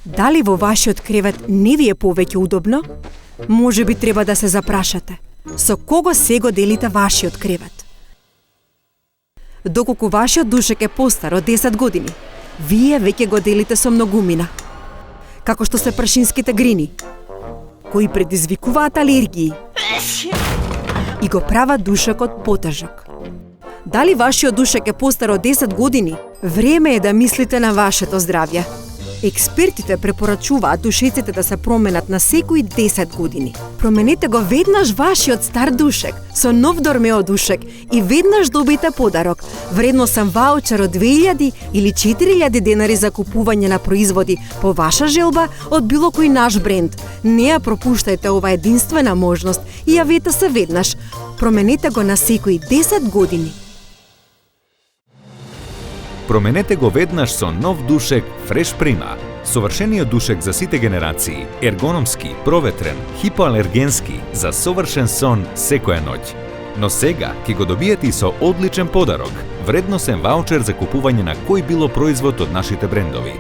Дали во вашиот кревет не ви е повеќе удобно? Може би треба да се запрашате. Со кого сега делите вашиот кревет? Доколку вашиот душек е постар од 10 години, вие веќе го делите со многумина. Како што се прашинските грини, кои предизвикуваат алергии и го прават душекот потежок. Дали вашиот душек е постар од 10 години, време е да мислите на вашето здравје. Експертите препорачуваат душеците да се променат на секои 10 години. Променете го веднаш вашиот стар душек со нов Дормео душек и веднаш добите подарок, вредносен ваучер од 2000 или 4000 денари за купување на производи по ваша желба од било кој наш бренд. Не ја пропуштајте ова единствена можност и јавете се веднаш. Променете го на секои 10 години. Променете го веднаш со нов душек Fresh Prima. Совршениот душек за сите генерации, ергономски, проветрен, хипоалергенски, за совршен сон секоја ноќ. Но сега ќе го добиете и со одличен подарок, вредносен ваучер за купување на кој било производ од нашите брендови.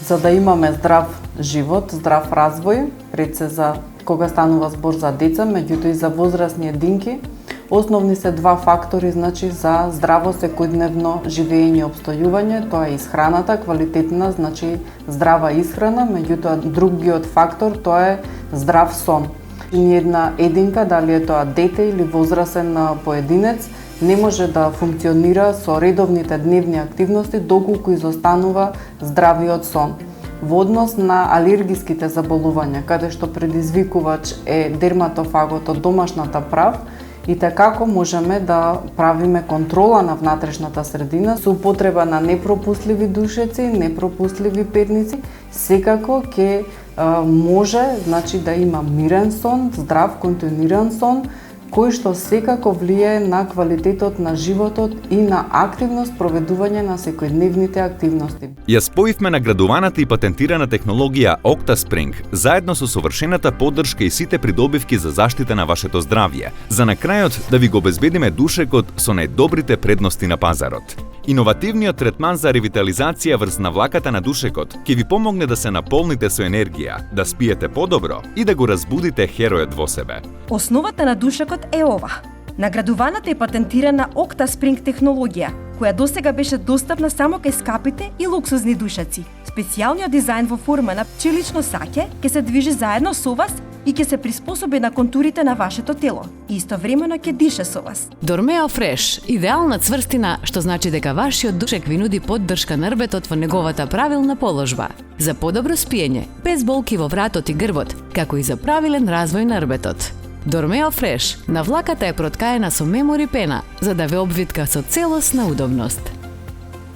За да имаме здрав живот, здрав развој, пред се за кога станува збор за деца, меѓутоа и за возрастни единки, основни се два фактори, за здраво секојдневно живење и обстојување, тоа е исхраната, квалитетна, здрава исхрана, меѓутоа другиот фактор тоа е здрав сон. Ниедна единка, дали е тоа дете или возрастен поединец, не може да функционира со редовните дневни активности доколку изостанува здравиот сон. Во однос на алергиските заболувања, каде што предизвикувач е дерматофагот од домашната прав, и како можеме да правиме контрола на внатрешната средина со употреба на непропустливи душеци, непропустливи петници, секако ќе може да има мирен сон, здрав, континуиран сон, кој што секако влијае на квалитетот на животот и на активност проведување на секојдневните активности. Ја споивме наградуваната и патентирана технологија OctaSpring заедно со совршената поддршка и сите придобивки за заштита на вашето здравје, за на крајот да ви го обезбедиме душекот со најдобрите предности на пазарот. Иновативниот третман за ревитализација врз навлаката на душекот ќе ви помогне да се наполните со енергија, да спиете подобро и да го разбудите херојот во себе. Основата на душекот е ова. Наградуваната и патентирана OctaSpring технологија, која досега беше достапна само кај скапите и луксузни душеци. Специјалниот дизајн во форма на пчелично саќе ќе се движи заедно со вас и ќе се приспособи на контурите на вашето тело и истовремено ќе дише со вас. Дормео Fresh, идеална цврстина, што значи дека вашиот душек ви нуди поддршка на рбетот во неговата правилна положба. За подобро спиење, без болки во вратот и грбот, како и за правилен развој на рбетот. Дормео Fresh, навлаката е проткаена со мемори пена, за да ве обвитка со целосна удобност.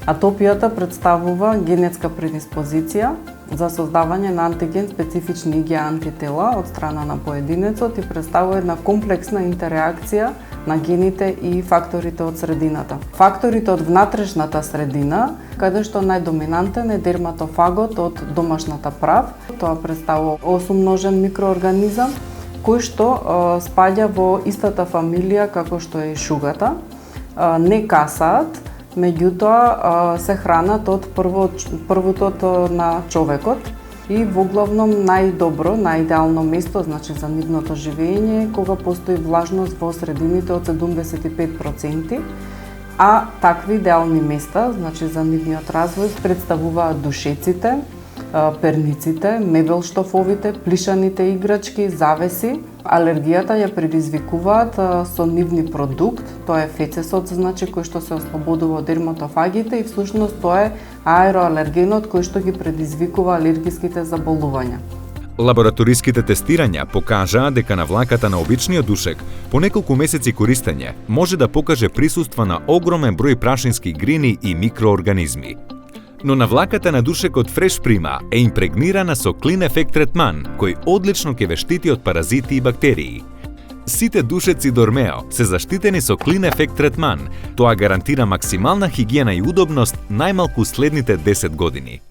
Атопијата представува генетска предиспозиција за создавање на антиген специфични ИГ антитела од страна на поединецот и представува една комплексна интереакција на гените и факторите од средината. Факторите од внатрешната средина, каде што најдоминантен е дерматофагот од домашната прав, тоа представува осумножен микроорганизам, кој што спаѓа во истата фамилија како што е и шугата, не касаат, меѓутоа се хранат од првотот на човекот и воглавном најдобро, најидеално место за нивното живење кога постои влажност во средините од 75%, а такви идеални места, за нивниот развој представуваат душеците, перниците, мебелштофовите, плишаните играчки, завеси. Алергијата ја предизвикуваат со нивни продукт, тоа е фецесот, кој што се ослободува од дерматофагите и всушност тоа е аероалергенот кој што ги предизвикува алергиските заболувања. Лабораториските тестирања покажаа дека навлаката на обичниот душек по неколку месеци користење може да покаже присуство на огромен број прашински грини и микроорганизми. Но навлаката на душекот Fresh Prima е импрегнирана со Clean Effect третман, кој одлично ќе ве штити од паразити и бактерии. Сите душеци Дормео се заштитени со Clean Effect третман. Тоа гарантира максимална хигиена и удобност најмалку следните 10 години.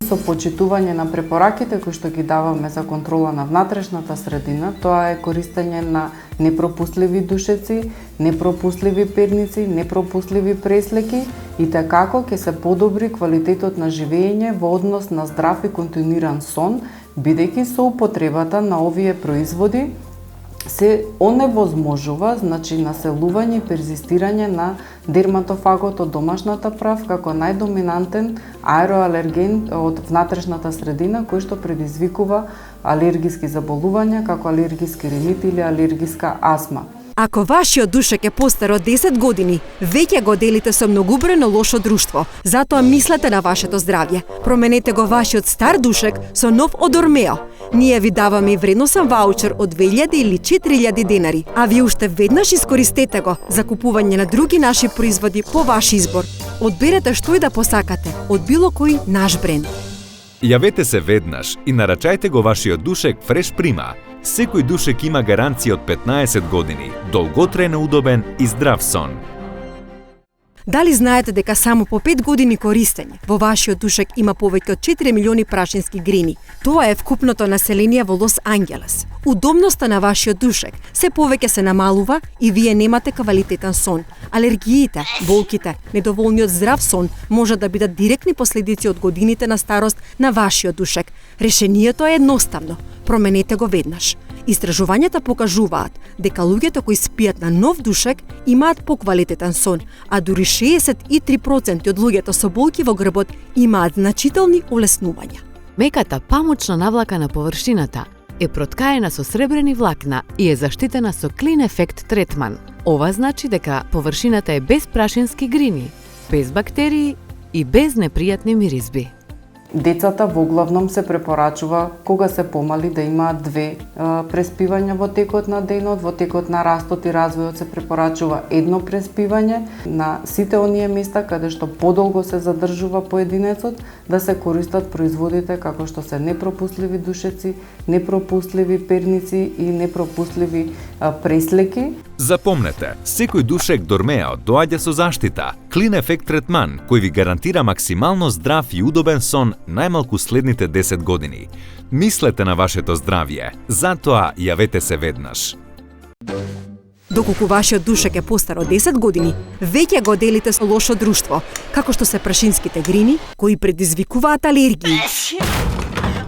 Со почитување на препораките кои што ги даваме за контрола на внатрешната средина, тоа е користење на непропусливи душеци, непропусливи перници, непропусливи преслеки и како ќе се подобри квалитетот на живење во однос на здрав и континуиран сон, бидејќи со употребата на овие производи се оневозможува, значи населување и перзистирање на дерматофагот од домашната прав како најдоминантен аероалерген од внатрешната средина кој што предизвикува алергиски заболувања како алергиски ринит или алергиска астма. Ако вашиот душек е постар од 10 години, веќе го делите со многубрено лошо друштво. Затоа мислете на вашето здравје. Променете го вашиот стар душек со нов од Дормео. Ние ви даваме и вредносен ваучер од 2000 или 4000 денари, а ви уште веднаш искористете го за купување на други наши производи по ваш избор. Одберете што и да посакате од било кој наш бренд. Јавете се веднаш и нарачајте го вашиот душек Fresh Prima. Секој душек има гаранција од 15 години, долготрајно удобен и здрав сон. Дали знаете дека само по 5 години користење во вашиот душек има повеќе од 4 милиони прашински грини? Тоа е вкупното население во Лос Анџелес. Удобноста на вашиот душек се повеќе се намалува и вие немате квалитетен сон. Алергиите, болките, недоволниот здрав сон може да бидат директни последици од годините на старост на вашиот душек. Решението е едноставно. Променете го веднаш. Истражувањата покажуваат дека луѓето кои спијат на нов душек имаат поквалитетен сон, а дури 63% од луѓето со болки во грбот имаат значителни улеснувања. Меката памучна навлака на површината е проткаена со сребрени влакна и е заштитена со Clean Effect третман. Ова значи дека површината е без прашински грини, без бактерии и без непријатни миризби. Децата воглавном се препорачува кога се помали да имаат 2 преспивања во текот на денот, во текот на растот и развојот се препорачува 1 преспивање. На сите оние места каде што подолго се задржува поединецот да се користат производите како што се непропусливи душеци, непропусливи перници и непропусливи преслеки. Запомнете, секој душек Дормео доаѓа со заштита Clean Effect третман кој ви гарантира максимално здрав и удобен сон најмалку следните 10 години. Мислете на вашето здравје, затоа јавете се веднаш. Доколку вашиот душек е постар од 10 години, веќе го делите со лошо друштво, како што се прашинските грини кои предизвикуваат алергии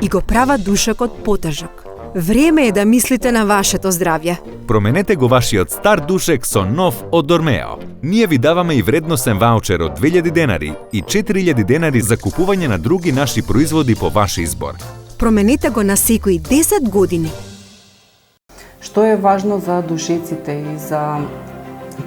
и го прават душекот потежок. Време е да мислите на вашето здравје. Променете го вашиот стар душек со нов од Дормео. Ние ви даваме и вредносен ваучер од 2000 денари и 4000 денари за купување на други наши производи по ваш избор. Променете го на секои 10 години. Што е важно за душеците и за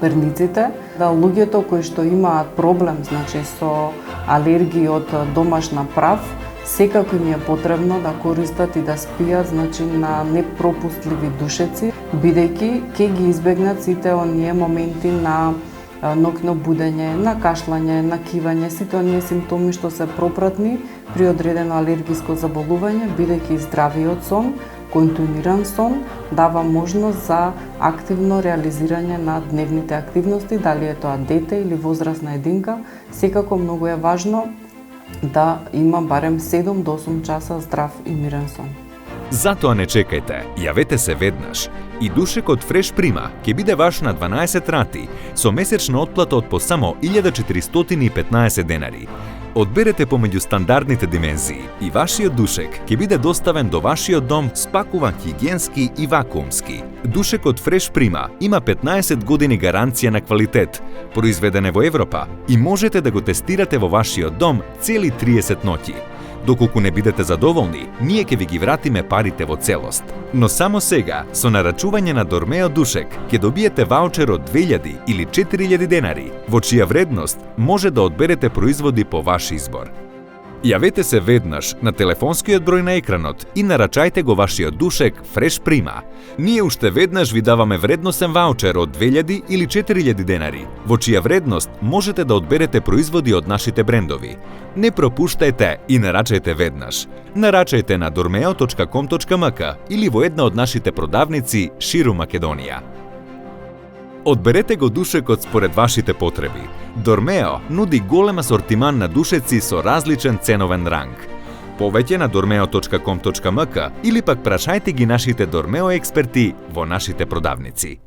перниците, да луѓето кои што имаат проблем, значи со алергии од домашна прав, секако им е потребно да користат и да спијат, значи на непропустливи душеци, бидејќи ќе ги избегнат сите оние моменти на ноќно будење, на кашлање, на кивање, сите оние симптоми што се пропратни при одредено алергиско заболување, бидејќи здравиот сон, континуиран сон дава можност за активно реализирање на дневните активности, дали е тоа дете или возрастна единка, секако многу е важно да има барем 7 до 8 часа здрав и мирен сон. Затоа не чекајте, јавете се веднаш. И душекот Fresh Prima ќе биде ваш на 12 рати со месечна отплата од по само 1415 денари. Одберете помеѓу стандардните димензии и вашиот душек ќе биде доставен до вашиот дом спакуван хигиенски и вакуумски. Душекот Fresh Prima има 15 години гаранција на квалитет, произведен е во Европа и можете да го тестирате во вашиот дом цели 30 ноќи. Доколку не бидете задоволни, ние ќе ви ги вратиме парите во целост. Но само сега, со нарачување на Дормео душек, ќе добиете ваучер од 2000 или 4000 денари, во чија вредност може да одберете производи по ваш избор. Јавете се веднаш на телефонскиот број на екранот и нарачајте го вашиот душек Fresh Prima. Ние уште веднаш ви даваме вредносен ваучер од 2000 или 4000 денари, во чија вредност можете да одберете производи од нашите брендови. Не пропуштајте и нарачајте веднаш. Нарачајте на dormeo.com.mk или во една од нашите продавници ширум Македонија. Одберете го душекот според вашите потреби. Дормео нуди голем асортиман на душеци со различен ценовен ранг. Повеќе на dormeo.com.mk или пак прашајте ги нашите Dormeo експерти во нашите продавници.